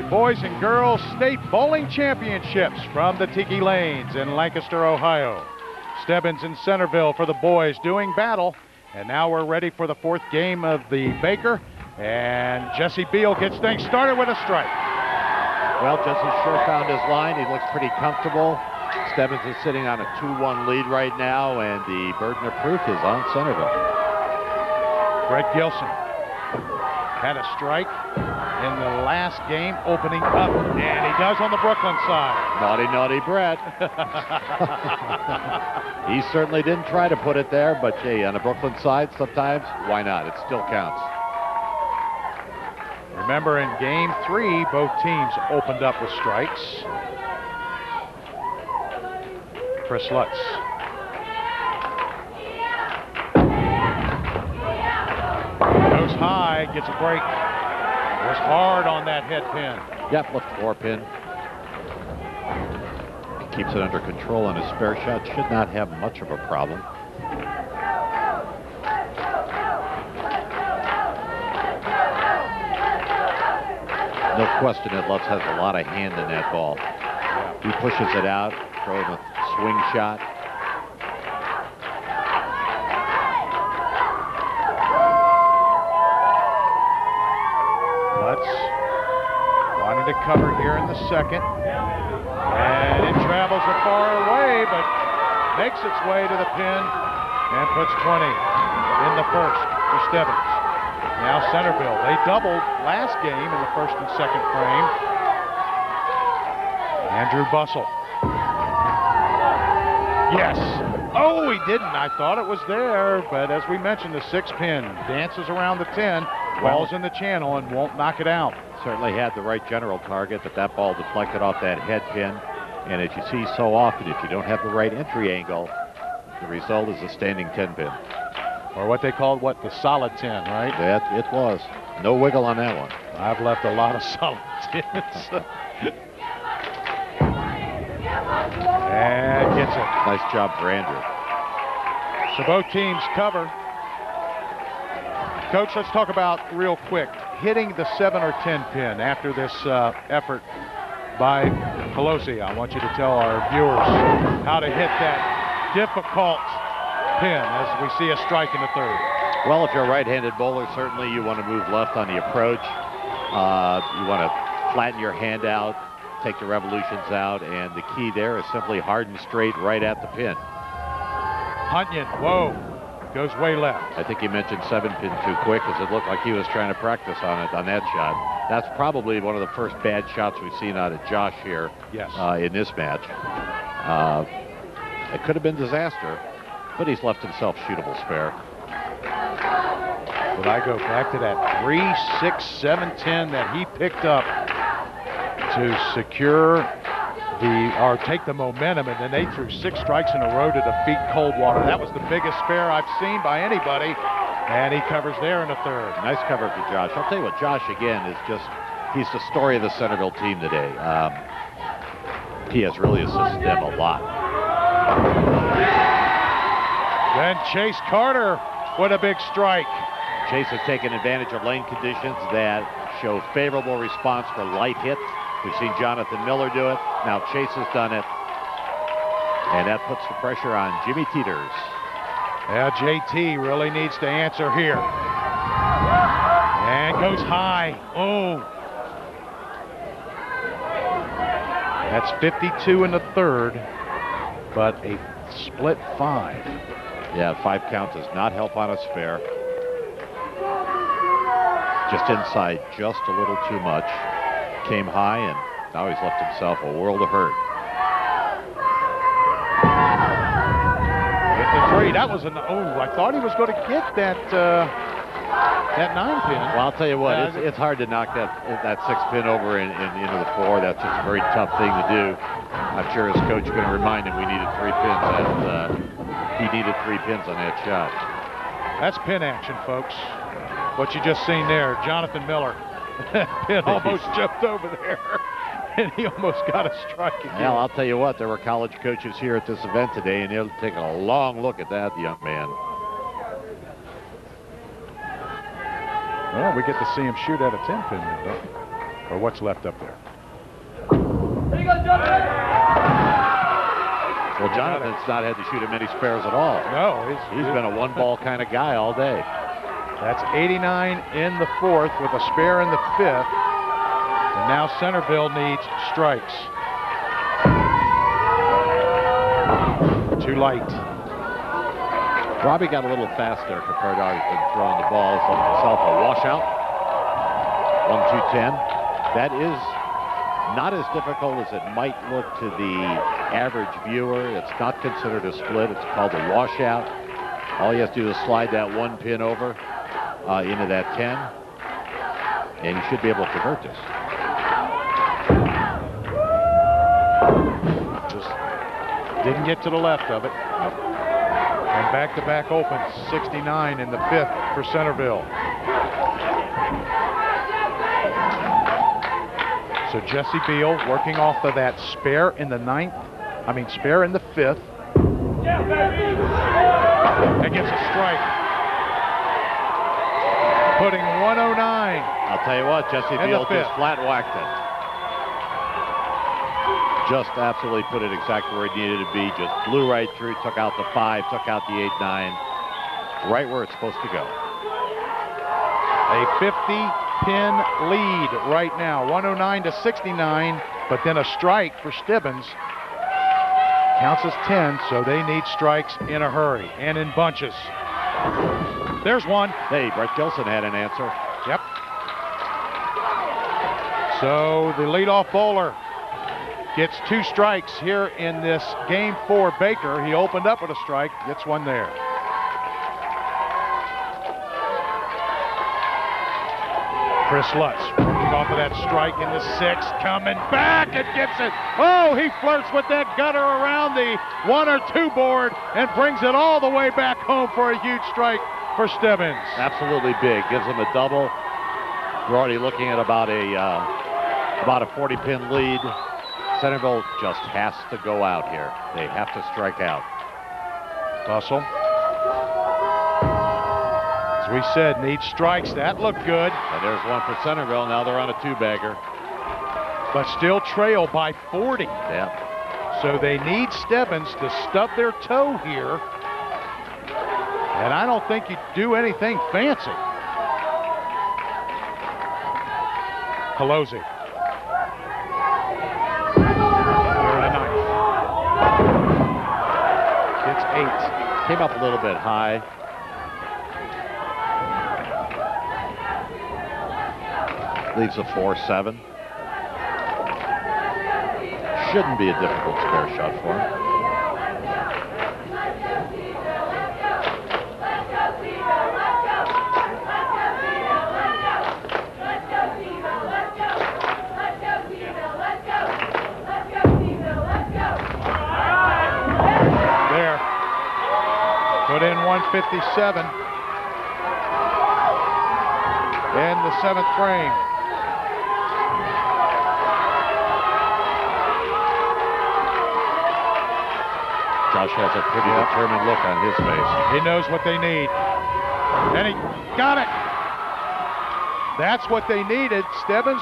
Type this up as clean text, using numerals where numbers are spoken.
Boys and Girls State Bowling Championships from the Tiki Lanes in Lancaster, Ohio. Stebbins and Centerville for the boys doing battle. And now we're ready for the fourth game of the Baker. And Jesse Beal gets things started with a strike. Well, Jesse sure found his line. He looks pretty comfortable. Stebbins is sitting on a 2-1 lead right now, and the burden of proof is on Centerville. Brett Gilson had a strike in the last game opening up, and he does on the Brooklyn side. Naughty, naughty Brett. He certainly didn't try to put it there, but gee, on the Brooklyn side, sometimes, why not? It still counts. Remember, in game 3, both teams opened up with strikes. Chris Lutz. Goes high, gets a break. Was hard on that head pin. Yep, left 4 pin. Keeps it under control on his spare shot. Should not have much of a problem. No question that Lutz has a lot of hand in that ball. He pushes it out, throwing a swing shot. Lutz wanting to cover here in the second. And it travels a far away, but makes its way to the pin and puts 20 in the first for Stebbins. Now Centerville, they doubled last game in the first and second frame. Andrew Bussell. Yes. Oh, he didn't. I thought it was there, but as we mentioned, the 6 pin dances around the 10, falls in the channel and won't knock it out. Certainly had the right general target, but that ball deflected off that head pin. And as you see so often, if you don't have the right entry angle, the result is a standing 10 pin. Or what they called, the solid 10, right? That it was. No wiggle on that one. I've left a lot of solid 10s. And gets it. Nice job for Andrew. So both teams cover. Coach, let's talk about real quick hitting the 7 or 10 pin after this effort by Pelosi. I want you to tell our viewers how to hit that difficult pin as we see a strike in the third. Well, if you're a right-handed bowler, certainly you want to move left on the approach. You want to flatten your hand out, take the revolutions out, and the key there is simply hard and straight right at the pin. Hunyon, whoa, goes way left. I think you mentioned 7 pin too quick, because it looked like he was trying to practice on it on that shot. That's probably one of the first bad shots we've seen out of Josh here. Yes. In this match. It could have been disaster, but he's left himself shootable spare. But I go back to that 3, 6, 7, 10 that he picked up to secure or take the momentum, and then they threw 6 strikes in a row to defeat Coldwater. That was the biggest spare I've seen by anybody, and he covers there in the third. Nice cover for Josh. I'll tell you what, Josh again is he's the story of the Centerville team today. He has really assisted them a lot. Then Chase Carter with a big strike. Chase has taken advantage of lane conditions that show favorable response for light hits. We've seen Jonathan Miller do it. Now Chase has done it. And that puts the pressure on Jimmy Teeters. Yeah, JT really needs to answer here. And goes high. Oh. That's 52 in the third, but a split 5. Yeah, 5 count does not help on a spare. Just inside just a little too much. Came high, and now he's left himself a world of hurt. Hit the 3. That was I thought he was going to get that 9 pin. Well, I'll tell you what, it's hard to knock that 6 pin over into the 4. That's just a very tough thing to do. I'm sure his coach is going to remind him we needed 3 pins. He needed 3 pins on that shot. That's pin action, folks. What you just seen there, Jonathan Miller. Pin almost jumped over there, and he almost got a strike again. Well, I'll tell you what, there were college coaches here at this event today, and they'll take a long look at that young man. Well, we get to see him shoot at a 10 pin, though. or what's left up there. Well, Jonathan's not had to shoot him many spares at all. No, he's been a one-ball kind of guy all day. That's 89 in the fourth with a spare in the fifth. And now Centerville needs strikes. Too light. Robbie got a little faster compared to how he's been throwing the ball. It's himself a washout. 1-2-10. That is not as difficult as it might look to the average viewer. It's not considered a split. It's called a washout. All you have to do is slide that one pin over into that 10, and you should be able to convert this. Just didn't get to the left of it. And back-to-back opens, 69 in the fifth for Centerville. So Jesse Beal working off of that spare in the spare in the fifth. And gets a strike. Putting 109. I'll tell you what, Jesse Beal just flat whacked it. Just absolutely put it exactly where it needed to be. Just blew right through, took out the 5, took out the 8-9. Right where it's supposed to go. A 50-pin lead right now, 109 to 69, but then a strike for Stibbins. Counts as 10, so they need strikes in a hurry and in bunches. There's one. Hey, Brett Gilson had an answer. Yep. So the leadoff bowler gets 2 strikes here in this game 4. Baker, he opened up with a strike, gets one there. Chris Lutz working off of that strike in the 6th, coming back and gets it. Oh, he flirts with that gutter around the 1 or 2 board and brings it all the way back home for a huge strike for Stibbins. Absolutely big, gives him a double. We're already looking at about a 40-pin lead. Centerville just has to go out here. They have to strike out. Bussell. As we said, needs strikes. That looked good. And there's one for Centerville. Now they're on a 2-bagger. But still trail by 40. Yeah. So they need Stebbins to stub their toe here. And I don't think you do anything fancy. Pelosi. Here in the 9th. It's 8. Came up a little bit high. Leaves a 4-7. Shouldn't be a difficult spare shot for him. There. Put in 157. In the 7th frame. Josh has a pretty determined look on his face. He knows what they need. And he got it. That's what they needed. Stebbins